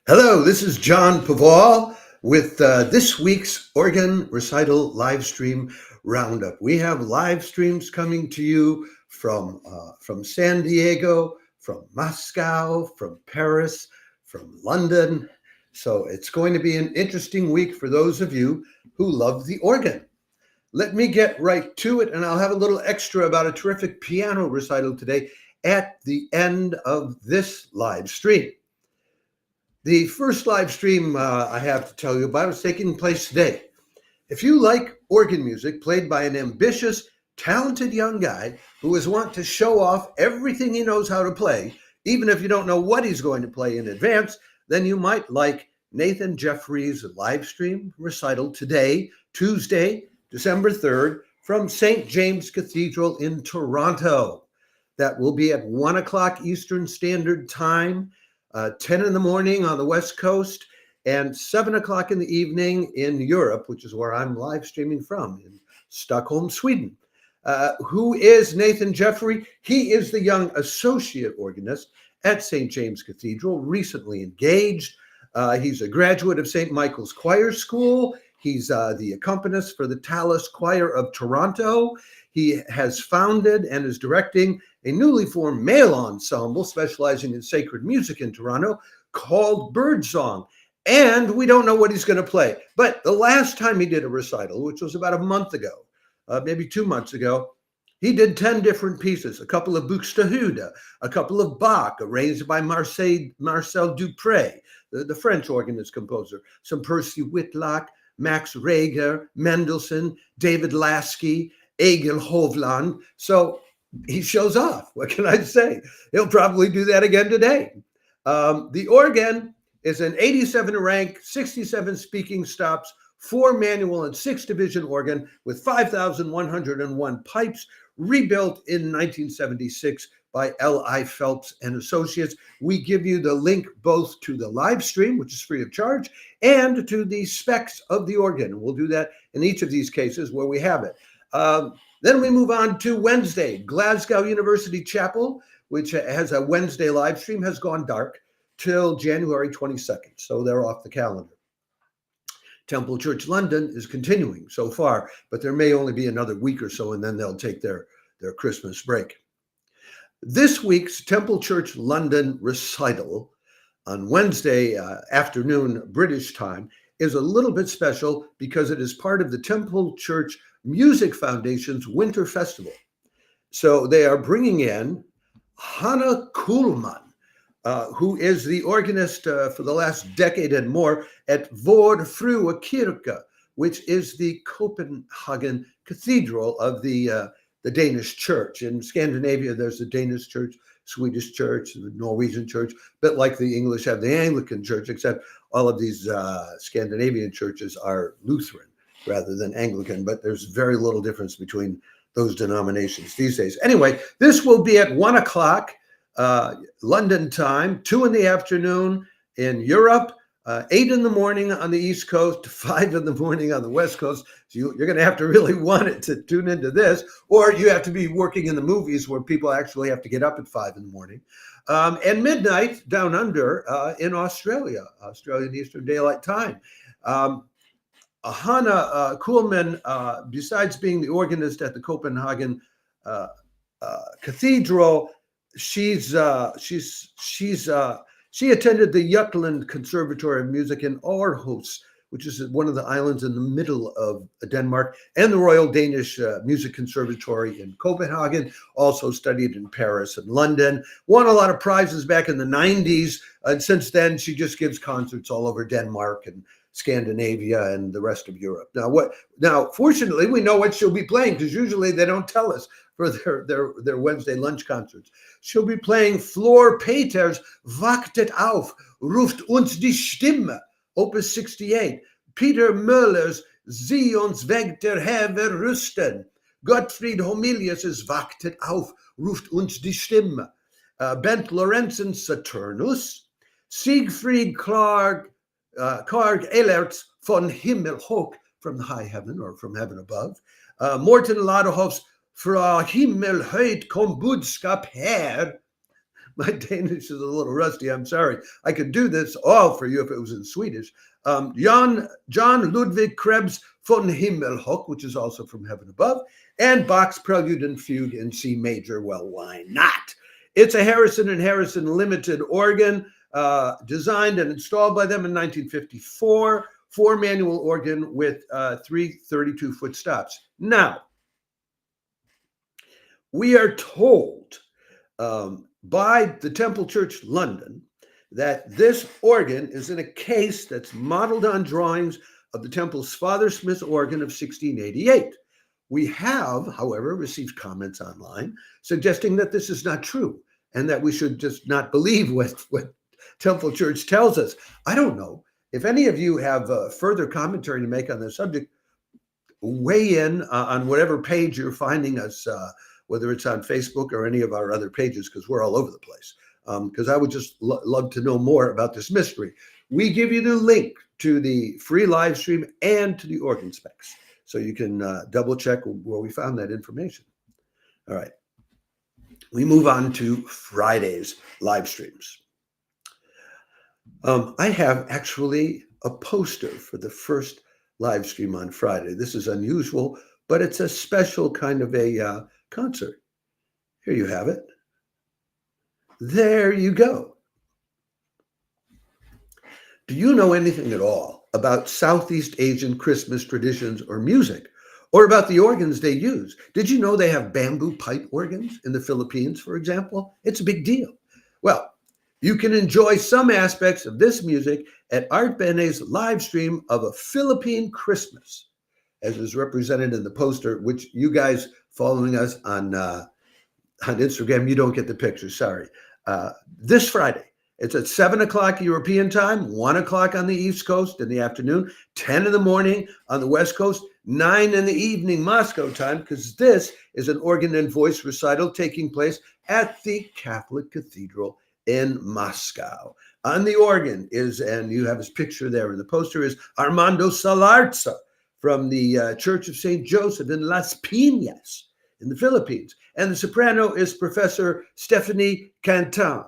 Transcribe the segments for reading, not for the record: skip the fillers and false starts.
Hello, this is John Paval with this week's organ recital live stream roundup. We have live streams coming to you from San Diego, from Moscow, from Paris, from London. So it's going to be an interesting week for those of you who love the organ. Let me get right to it, and I'll have a little extra about a terrific piano recital today at the end of this live stream. The first live stream I have to tell you about is taking place today. If you like organ music played by an ambitious, talented young guy who is wanting to show off everything he knows how to play, even if you don't know what he's going to play in advance, then you might like Nathan Jeffery's live stream recital today, Tuesday, December 3rd, from St. James Cathedral in Toronto. That will be at 1 o'clock Eastern Standard Time. 10 in the morning on the West Coast, and 7 o'clock in the evening in Europe, which is where I'm live streaming from, in Stockholm, Sweden. Who is Nathan Jeffery? He is the young associate organist at St. James Cathedral, recently engaged. He's a graduate of St. Michael's Choir School. He's the accompanist for the Tallis Choir of Toronto. He has founded and is directing a newly formed male ensemble specializing in sacred music in Toronto called Birdsong. And we don't know what he's going to play. But the last time he did a recital, which was about a month ago, maybe 2 months ago, he did 10 different pieces, a couple of Buxtehude, a couple of Bach, arranged by Marcel Dupré, the French organist composer, some Percy Whitlock, Max Reger, Mendelssohn, David Lasky, Egil Hovland. So he shows off. What can I say? He'll probably do that again today. The organ is an 87 rank, 67 speaking stops, 4 manual and 6 division organ with 5,101 pipes, rebuilt in 1976 by L.I. Phelps and Associates. We give you the link both to the live stream, which is free of charge, and to the specs of the organ. We'll do that in each of these cases where we have it. Then we move on to Wednesday. Glasgow University Chapel, which has a Wednesday live stream, has gone dark till January 22nd. So they're off the calendar. Temple Church London is continuing so far, but there may only be another week or so, and then they'll take their Christmas break. This week's Temple Church London recital on Wednesday afternoon British time is a little bit special because it is part of the Temple Church Music Foundation's Winter Festival. So they are bringing in Hanne Kuhlmann, who is the organist for the last decade and more at Vor Frue Kirke, which is the Copenhagen Cathedral of the Danish church. In Scandinavia, there's the Danish church, Swedish church, the Norwegian church, a bit like the English have the Anglican church, except all of these Scandinavian churches are Lutheran rather than Anglican, but there's very little difference between those denominations these days. Anyway, this will be at 1 o'clock London time, 2 in the afternoon in Europe, 8 in the morning on the East Coast, 5 in the morning on the West Coast. So you're going to have to really want it to tune into this, or you have to be working in the movies where people actually have to get up at 5 in the morning. And midnight down under in Australian Eastern Daylight Time. Hanne Kuhlmann, besides being the organist at the Copenhagen Cathedral, she attended the Jutland Conservatory of Music in Aarhus, which is one of the islands in the middle of Denmark, and the Royal Danish Music Conservatory in Copenhagen, also studied in Paris and London, won a lot of prizes back in the 90s, and since then she just gives concerts all over Denmark and Scandinavia and the rest of Europe. Now, fortunately, we know what she'll be playing because usually they don't tell us for their Wednesday lunch concerts. She'll be playing Flor Peters' Wachtet auf, ruft uns die Stimme, Opus 68. Peter Möller's Sieh uns weg der Heer rüsten. Gottfried Homilius' Wachtet auf, ruft uns die Stimme. Bent Lorenzen's Saturnus. Siegfried Clark Eilert's von Himmel hoch, from the high heaven or from heaven above. Morten Laderhoff's Fra Himmel höjt kom budskap här. My Danish is a little rusty. I'm sorry. I could do this all for you if it was in Swedish. John Ludwig Krebs von Himmelhoch, which is also from Heaven Above, and Bach's Prelude and Fugue in C major. Well, why not? It's a Harrison and Harrison limited organ, designed and installed by them in 1954, 4-manual organ with 3 32-foot stops. Now, we are told by the Temple Church London that this organ is in a case that's modeled on drawings of the Temple's Father Smith organ of 1688. We have, however, received comments online suggesting that this is not true and that we should just not believe what Temple Church tells us. I don't know. If any of you have further commentary to make on the subject, weigh in on whatever page you're finding us, whether it's on Facebook or any of our other pages, because we're all over the place. Because I would just love to know more about this mystery. We give you the link to the free live stream and to the organ specs, so you can double check where we found that information. All right. We move on to Friday's live streams. I have actually a poster for the first live stream on Friday. This is unusual, but it's a special kind of a concert. Here you have it. There you go. Do you know anything at all about Southeast Asian Christmas traditions or music, or about the organs they use? Did you know they have bamboo pipe organs in the Philippines, for example? It's a big deal. Well, you can enjoy some aspects of this music at Artbene's live stream of a Philippine Christmas, as is represented in the poster, which you guys following us on Instagram, you don't get the picture, sorry. This Friday, it's at 7 o'clock European time, 1 o'clock on the East Coast in the afternoon, 10 in the morning on the West Coast, 9 in the evening Moscow time, because this is an organ and voice recital taking place at the Catholic Cathedral in Moscow. On the organ is, and you have his picture there in the poster, is Armando Salarza from the Church of St. Joseph in Las Piñas in the Philippines. And the soprano is Professor Stephanie Cantan.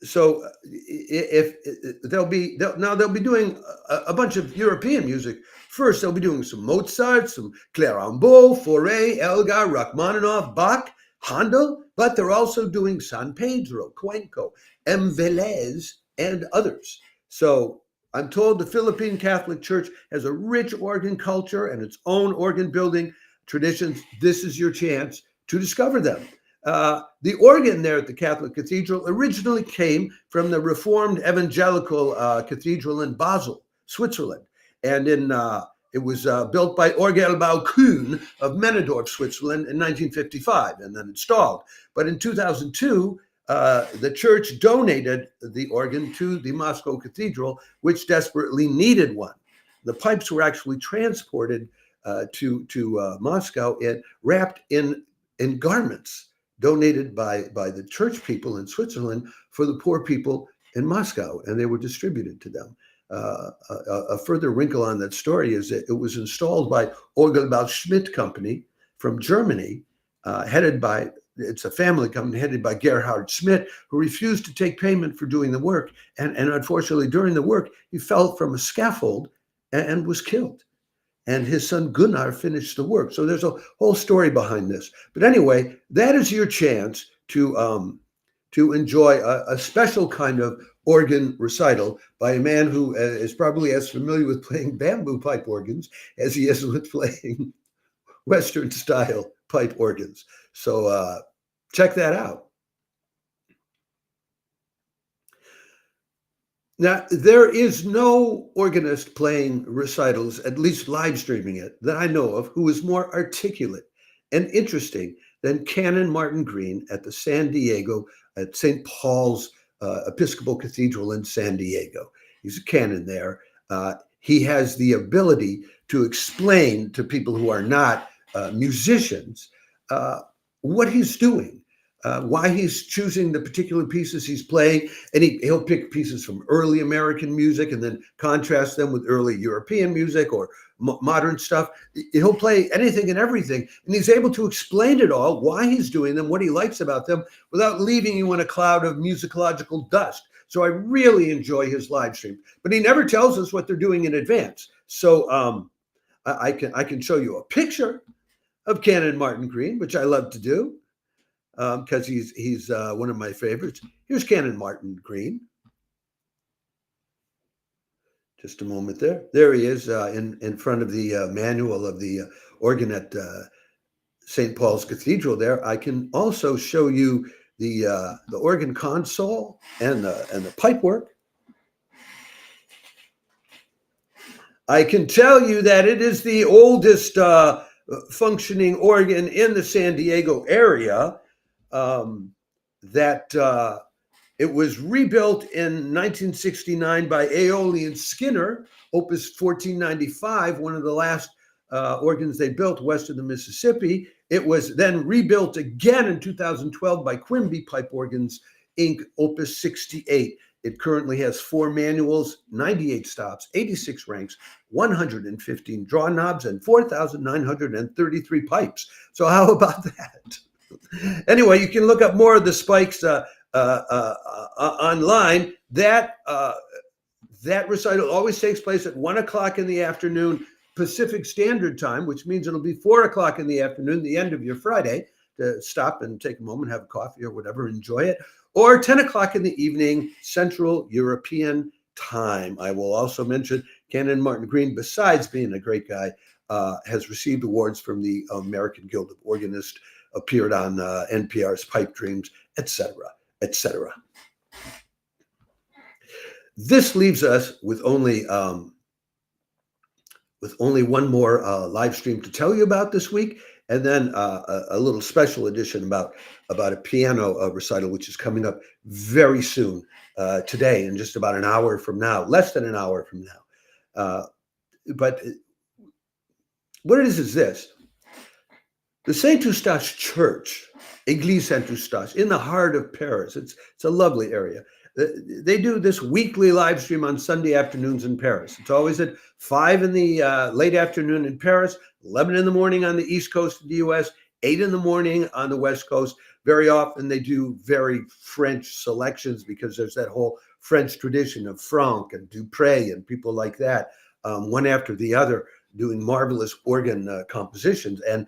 So if they'll be doing a bunch of European music. First, they'll be doing some Mozart, some Clérambault, Fauré, Elgar, Rachmaninoff, Bach, Handel, but they're also doing San Pedro, Cuenco, M. Velez, and others. So I'm told the Philippine Catholic Church has a rich organ culture and its own organ building traditions. This is your chance to discover them. The organ there at the Catholic Cathedral originally came from the Reformed Evangelical Cathedral in Basel, Switzerland. And it was built by Orgelbau Kuhn of Männedorf, Switzerland in 1955 and then installed. But in 2002, the church donated the organ to the Moscow Cathedral, which desperately needed one. The pipes were actually transported to Moscow and wrapped in garments donated by the church people in Switzerland for the poor people in Moscow, and they were distributed to them. A further wrinkle on that story is that it was installed by Orgelbau Schmidt Company from Germany, it's a family company headed by Gerhard Schmidt, who refused to take payment for doing the work. And unfortunately, during the work, he fell from a scaffold and was killed. And his son Gunnar finished the work. So there's a whole story behind this. But anyway, that is your chance to enjoy a special kind of organ recital by a man who is probably as familiar with playing bamboo pipe organs as he is with playing Western style pipe organs. So check that out. Now, there is no organist playing recitals, at least live streaming it, that I know of, who is more articulate and interesting than Canon Martin Green at the at St. Paul's Episcopal Cathedral in San Diego. He's a canon there. He has the ability to explain to people who are not musicians what he's doing. why he's choosing the particular pieces he's playing. And he'll pick pieces from early American music and then contrast them with early European music or modern stuff. He'll play anything and everything. And he's able to explain it all, why he's doing them, what he likes about them, without leaving you in a cloud of musicological dust. So I really enjoy his live stream. But he never tells us what they're doing in advance. So I can show you a picture of Canon Martin Green, which I love to do, because he's one of my favorites. Here's Canon Martin Green. Just a moment there. There he is in front of the manual of the organ at St. Paul's Cathedral there. I can also show you the organ console and the pipe work. I can tell you that it is the oldest functioning organ in the San Diego area. It was rebuilt in 1969 by Aeolian Skinner, Opus 1495, one of the last organs they built west of the Mississippi. It was then rebuilt again in 2012 by Quimby Pipe Organs, Inc., Opus 68. It currently has 4 manuals, 98 stops, 86 ranks, 115 draw knobs, and 4,933 pipes. So how about that? Anyway, you can look up more of the spikes online. That recital always takes place at 1 o'clock in the afternoon Pacific Standard Time, which means it'll be 4 o'clock in the afternoon, the end of your Friday, to stop and take a moment, have a coffee or whatever, enjoy it. Or 10 o'clock in the evening, Central European Time. I will also mention Canon Martin Green, besides being a great guy, has received awards from the American Guild of Organists, appeared on NPR's Pipe Dreams, etc., etc. This leaves us with only one more live stream to tell you about this week, and then a little special edition about a piano recital, which is coming up very soon, today, in just about an hour from now, less than an hour from now. But what it is this. The Saint Eustache Church, Église Saint Eustache, in the heart of Paris. It's a lovely area. They do this weekly live stream on Sunday afternoons in Paris. It's always at 5 in the late afternoon in Paris, 11 in the morning on the East Coast of the U.S., 8 in the morning on the West Coast. Very often they do very French selections because there's that whole French tradition of Franck and Dupré and people like that, one after the other, doing marvelous organ compositions and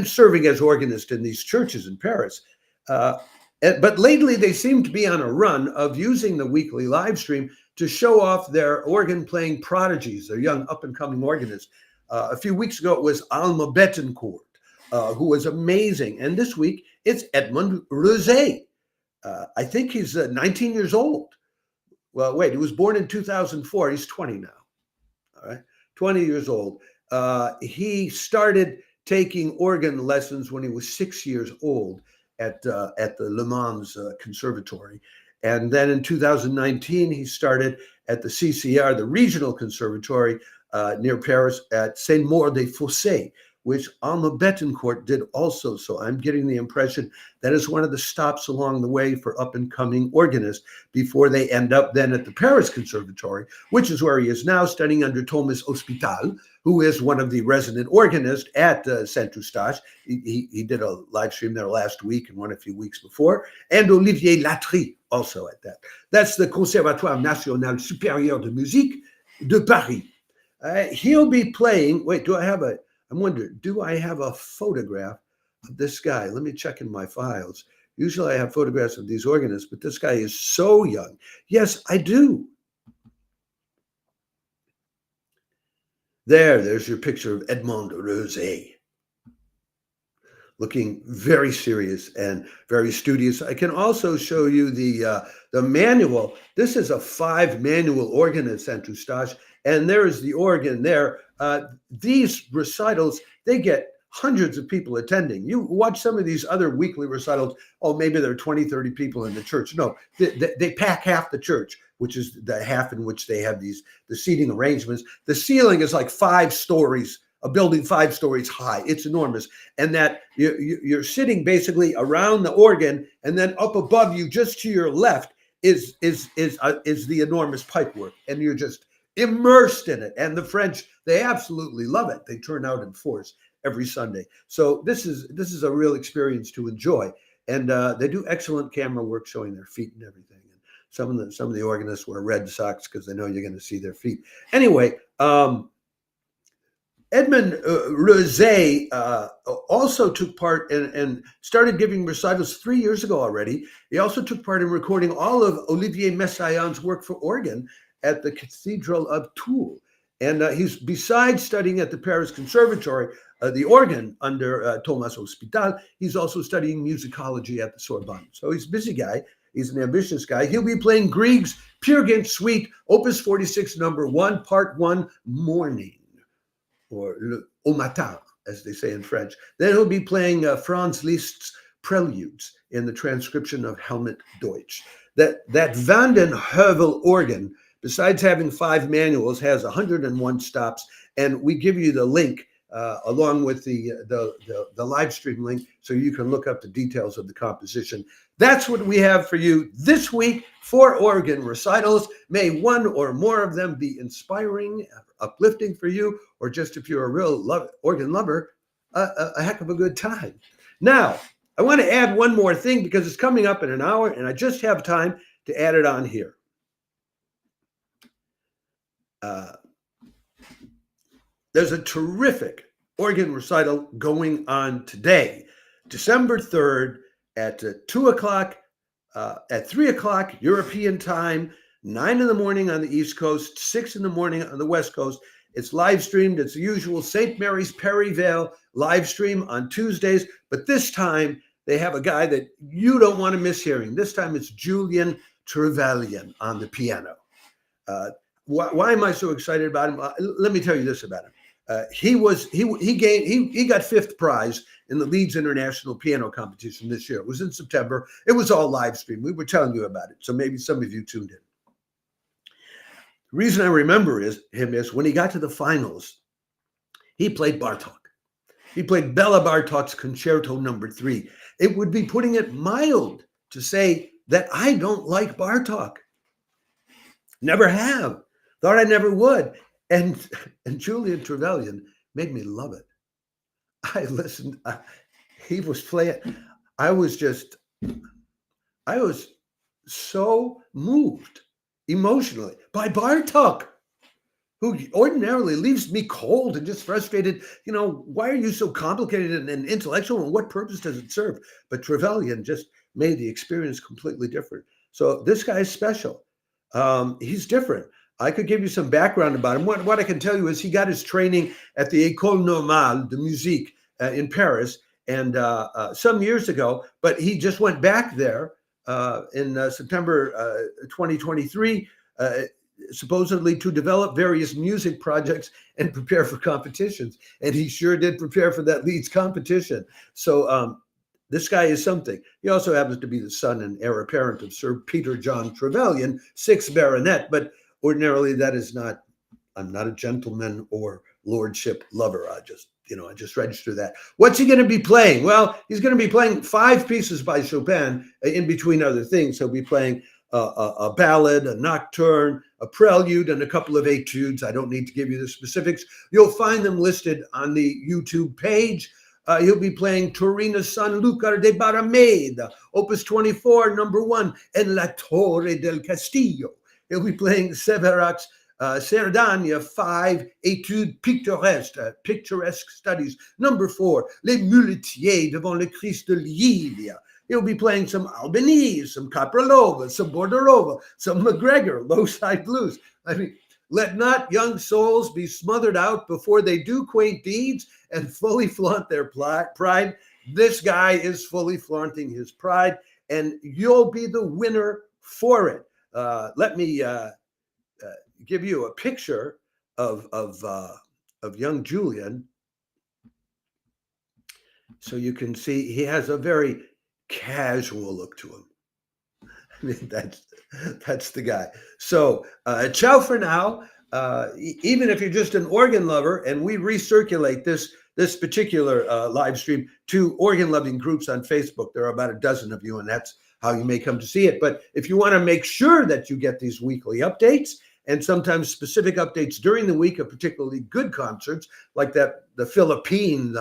serving as organist in these churches in Paris. But lately they seem to be on a run of using the weekly live stream to show off their organ playing prodigies, their young up and coming organists. A few weeks ago, it was Alma Bettencourt, who was amazing. And this week it's Edmond Reuzé. I think he's 19 years old. Well, wait, he was born in 2004. He's 20 now. All right, 20 years old. He started taking organ lessons when he was 6 years old at the Le Mans Conservatory. And then in 2019, he started at the CCR, the regional conservatory near Paris at Saint-Maur-des-Fossés, which Alma Bettencourt did also. So I'm getting the impression that is one of the stops along the way for up-and-coming organists before they end up then at the Paris Conservatory, which is where he is now, studying under Thomas Hospital, who is one of the resident organists at Saint Eustache. He did a live stream there last week and one a few weeks before, and Olivier Latry also at that. That's the Conservatoire National Supérieur de Musique de Paris. He'll be playing, I'm wondering, do I have a photograph of this guy? Let me check in my files. Usually I have photographs of these organists, but this guy is so young. Yes, I do. There's your picture of Edmond Reuzé, looking very serious and very studious. I can also show you the manual. This is a 5-manual organ at Saint Eustache, and there is the organ there. These recitals, they get hundreds of people attending. You watch some of these other weekly recitals, maybe there are 20, 30 people in the church. No, they pack half the church, which is the half in which they have the seating arrangements. The ceiling is like 5 stories a building 5 stories high. It's enormous. And that you're sitting basically around the organ, and then up above you, just to your left, is the enormous pipework. And you're just immersed in it. And the French, they absolutely love it. They turn out in force every Sunday. So this is a real experience to enjoy. And they do excellent camera work showing their feet and everything. And some of the organists wear red socks because they know you're going to see their feet. Anyway, Edmond Reuzé also took part and started giving recitals 3 years ago already. He also took part in recording all of Olivier Messiaen's work for organ at the Cathedral of Tues. And he's, besides studying at the Paris Conservatory, the organ under Thomas Hospital, he's also studying musicology at the Sorbonne. So he's a busy guy. He's an ambitious guy. He'll be playing Grieg's Peer Gynt Suite, Opus 46, number 1, part 1, Morning, or au matin, as they say in French. Then he'll be playing Franz Liszt's Preludes in the transcription of Helmut Deutsch. That Van den Heuvel organ, besides having 5 manuals, has 101 stops, and we give you the link along with the live stream link, so you can look up the details of the composition. That's what we have for you this week for organ recitals. May one or more of them be inspiring, uplifting for you, or just if you're a real organ lover, a heck of a good time. Now, I want to add one more thing because it's coming up in an hour, and I just have time to add it on here. There's a terrific organ recital going on today, December 3rd at 2 o'clock, at 3 o'clock European time, 9 in the morning on the East Coast, 6 in the morning on the West Coast. It's live streamed. It's the usual St. Mary's Perryvale live stream on Tuesdays, but this time they have a guy that you don't want to miss hearing. This time it's Julian Trevelyan on the piano. Why am I so excited about him? Let me tell you this about him. He got 5th prize in the Leeds International Piano Competition this year. It was in September. It was all live stream. We were telling you about it, so maybe some of you tuned in. The reason I remember him is when he got to the finals, he played Bartók. He played Bela Bartók's Concerto No. 3. It would be putting it mild to say that I don't like Bartók. Never have. Thought I never would. And Julian Trevelyan made me love it. I listened. He was playing. I was so moved emotionally by Bartók, who ordinarily leaves me cold and just frustrated. You know, why are you so complicated and intellectual, and what purpose does it serve? But Trevelyan just made the experience completely different. So this guy is special. He's different. I could give you some background about him. What I can tell you is he got his training at the École Normale de Musique in Paris, and some years ago, but he just went back there in September 2023, supposedly to develop various music projects and prepare for competitions. And he sure did prepare for that Leeds competition. So this guy is something. He also happens to be the son and heir apparent of Sir Peter John Trevelyan, 6th Baronet, but ordinarily that is not, I'm not a gentleman or lordship lover. I just register that. What's he going to be playing? Well, he's going to be playing 5 pieces by Chopin in between other things. He'll be playing a ballad, a nocturne, a prelude, and a couple of etudes. I don't need to give you the specifics. You'll find them listed on the YouTube page. He'll be playing Torino's Sanlúcar de Barrameda, Opus 24, number 1, en La Torre del Castillo. He'll be playing Sévérac's Cerdagna 5, Études picturesque studies, number 4, Les Muletiers devant le Christ de Livia. He'll be playing some Albanese, some Capralova, some Bordorova, some McGregor, low side blues. I mean, let not young souls be smothered out before they do quaint deeds and fully flaunt their pride. This guy is fully flaunting his pride, and you'll be the winner for it. Let me give you a picture of young Julian, so you can see he has a very casual look to him. I mean, that's the guy. So ciao for now. even if you're just an organ lover, and we recirculate this particular live stream to organ-loving groups on Facebook. There are about a dozen of you, and that's how you may come to see it. But if you want to make sure that you get these weekly updates, and sometimes specific updates during the week of particularly good concerts, like the Philipine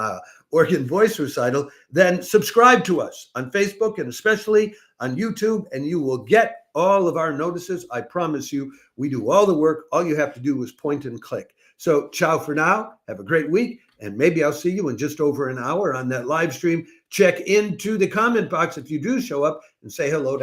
organ voice recital, then subscribe to us on Facebook and especially on YouTube, and you will get all of our notices. I promise you, we do all the work. All you have to do is point and click. So ciao for now. Have a great week. And maybe I'll see you in just over an hour on that live stream. Check into the comment box if you do show up and say hello to